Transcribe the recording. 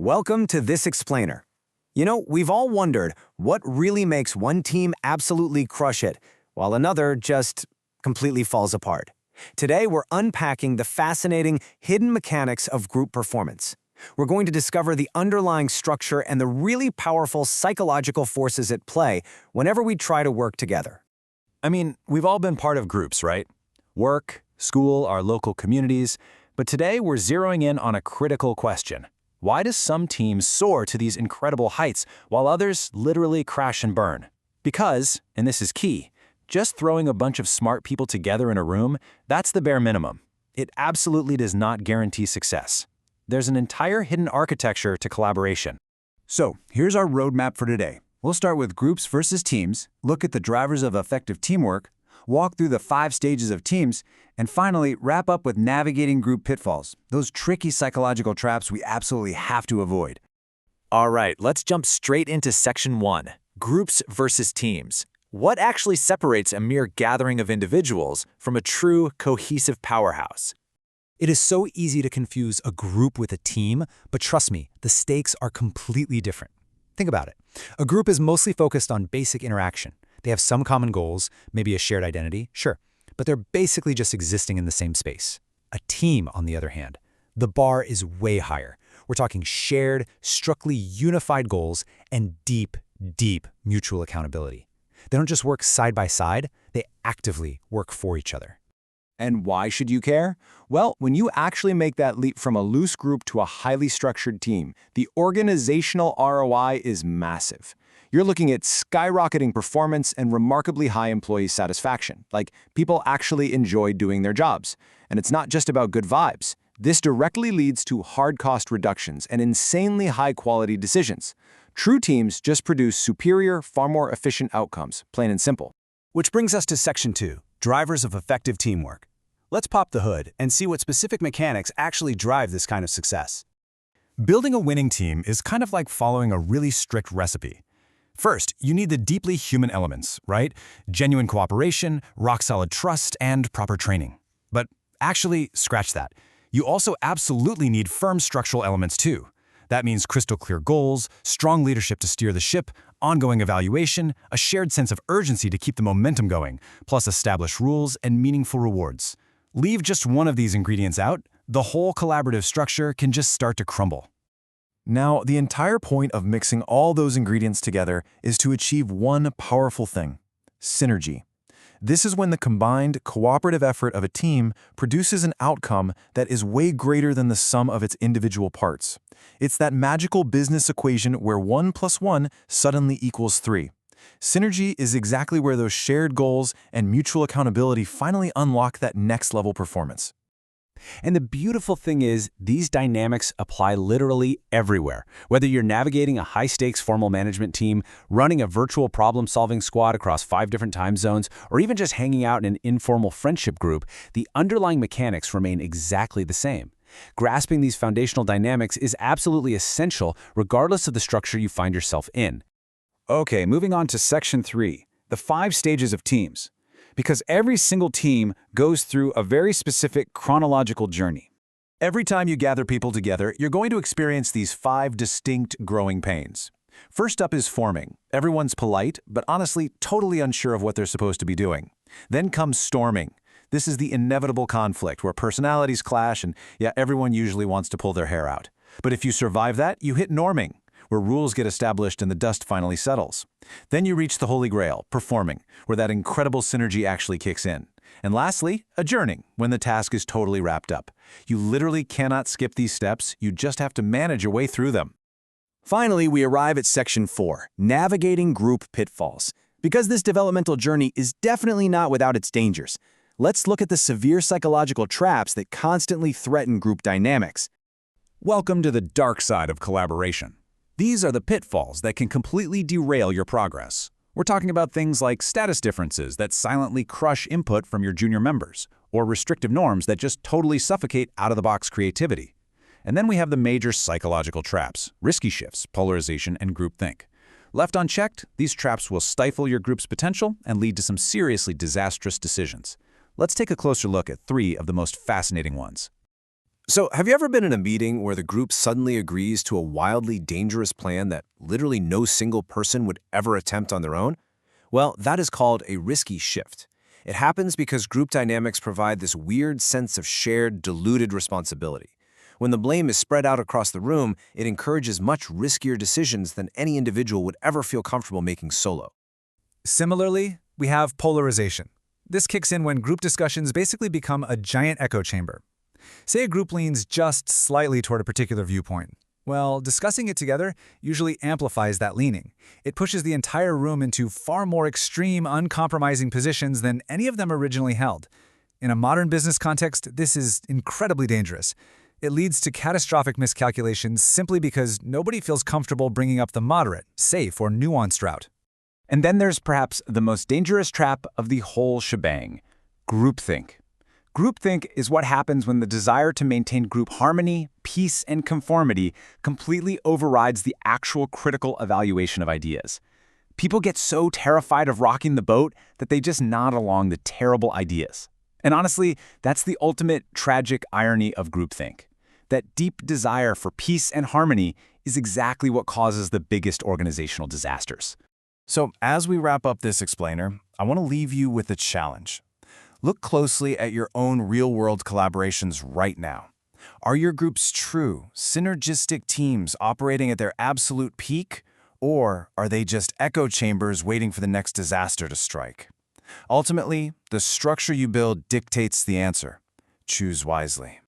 Welcome to This Explainer. We've all wondered what really makes one team absolutely crush it, while another just completely falls apart. Today, we're unpacking the fascinating hidden mechanics of group performance. We're going to discover the underlying structure and the really powerful psychological forces at play whenever we try to work together. We've all been part of groups, right? Work, school, our local communities. But today, we're zeroing in on a critical question. Why do some teams soar to these incredible heights while others literally crash and burn? Because, and this is key, just throwing a bunch of smart people together in a room, that's the bare minimum. It absolutely does not guarantee success. There's an entire hidden architecture to collaboration. So, here's our roadmap for today. We'll start with groups versus teams, look at the drivers of effective teamwork, walk through the 5 stages of teams, and finally, wrap up with navigating group pitfalls, those tricky psychological traps we absolutely have to avoid. All right, let's jump straight into Section 1, Groups versus Teams. What actually separates a mere gathering of individuals from a true, cohesive powerhouse? It is so easy to confuse a group with a team, but trust me, the stakes are completely different. Think about it. A group is mostly focused on basic interaction. They have some common goals, maybe a shared identity, sure, but they're basically just existing in the same space. A team, on the other hand, the bar is way higher. We're talking shared, strictly unified goals and deep, deep mutual accountability. They don't just work side by side, they actively work for each other. And why should you care? Well, when you actually make that leap from a loose group to a highly structured team, the organizational ROI is massive. You're looking at skyrocketing performance and remarkably high employee satisfaction, like people actually enjoy doing their jobs. And it's not just about good vibes. This directly leads to hard cost reductions and insanely high quality decisions. True teams just produce superior, far more efficient outcomes, plain and simple. Which brings us to Section 2, Drivers of Effective Teamwork. Let's pop the hood and see what specific mechanics actually drive this kind of success. Building a winning team is kind of like following a really strict recipe. First, you need the deeply human elements, right? Genuine cooperation, rock-solid trust, and proper training. But actually, scratch that. You also absolutely need firm structural elements too. That means crystal clear goals, strong leadership to steer the ship, ongoing evaluation, a shared sense of urgency to keep the momentum going, plus established rules and meaningful rewards. Leave just one of these ingredients out, the whole collaborative structure can just start to crumble. Now, the entire point of mixing all those ingredients together is to achieve one powerful thing: synergy. This is when the combined, cooperative effort of a team produces an outcome that is way greater than the sum of its individual parts. It's that magical business equation where 1 + 1 suddenly equals 3. Synergy is exactly where those shared goals and mutual accountability finally unlock that next-level performance. And the beautiful thing is, these dynamics apply literally everywhere. Whether you're navigating a high-stakes formal management team, running a virtual problem-solving squad across 5 different time zones, or even just hanging out in an informal friendship group, the underlying mechanics remain exactly the same. Grasping these foundational dynamics is absolutely essential regardless of the structure you find yourself in. Okay, moving on to Section 3, the 5 stages of teams. Because every single team goes through a very specific chronological journey. Every time you gather people together, you're going to experience these 5 distinct growing pains. First up is forming. Everyone's polite, but honestly totally unsure of what they're supposed to be doing. Then comes storming. This is the inevitable conflict where personalities clash and, everyone usually wants to pull their hair out. But if you survive that, you hit norming, where rules get established and the dust finally settles. Then you reach the holy grail, performing, where that incredible synergy actually kicks in. And lastly, adjourning, when the task is totally wrapped up. You literally cannot skip these steps, you just have to manage your way through them. Finally, we arrive at Section 4, Navigating Group Pitfalls. Because this developmental journey is definitely not without its dangers, let's look at the severe psychological traps that constantly threaten group dynamics. Welcome to the dark side of collaboration. These are the pitfalls that can completely derail your progress. We're talking about things like status differences that silently crush input from your junior members, or restrictive norms that just totally suffocate out-of-the-box creativity. And then we have the major psychological traps, risky shifts, polarization, and groupthink. Left unchecked, these traps will stifle your group's potential and lead to some seriously disastrous decisions. Let's take a closer look at 3 of the most fascinating ones. So, have you ever been in a meeting where the group suddenly agrees to a wildly dangerous plan that literally no single person would ever attempt on their own? Well, that is called a risky shift. It happens because group dynamics provide this weird sense of shared, diluted responsibility. When the blame is spread out across the room, it encourages much riskier decisions than any individual would ever feel comfortable making solo. Similarly, we have polarization. This kicks in when group discussions basically become a giant echo chamber. Say a group leans just slightly toward a particular viewpoint. Well, discussing it together usually amplifies that leaning. It pushes the entire room into far more extreme, uncompromising positions than any of them originally held. In a modern business context, this is incredibly dangerous. It leads to catastrophic miscalculations simply because nobody feels comfortable bringing up the moderate, safe, or nuanced route. And then there's perhaps the most dangerous trap of the whole shebang: groupthink. Groupthink is what happens when the desire to maintain group harmony, peace, and conformity completely overrides the actual critical evaluation of ideas. People get so terrified of rocking the boat that they just nod along the terrible ideas. And honestly, that's the ultimate tragic irony of groupthink. That deep desire for peace and harmony is exactly what causes the biggest organizational disasters. So, as we wrap up this explainer, I want to leave you with a challenge. Look closely at your own real-world collaborations right now. Are your groups true, synergistic teams operating at their absolute peak, or are they just echo chambers waiting for the next disaster to strike? Ultimately, the structure you build dictates the answer. Choose wisely.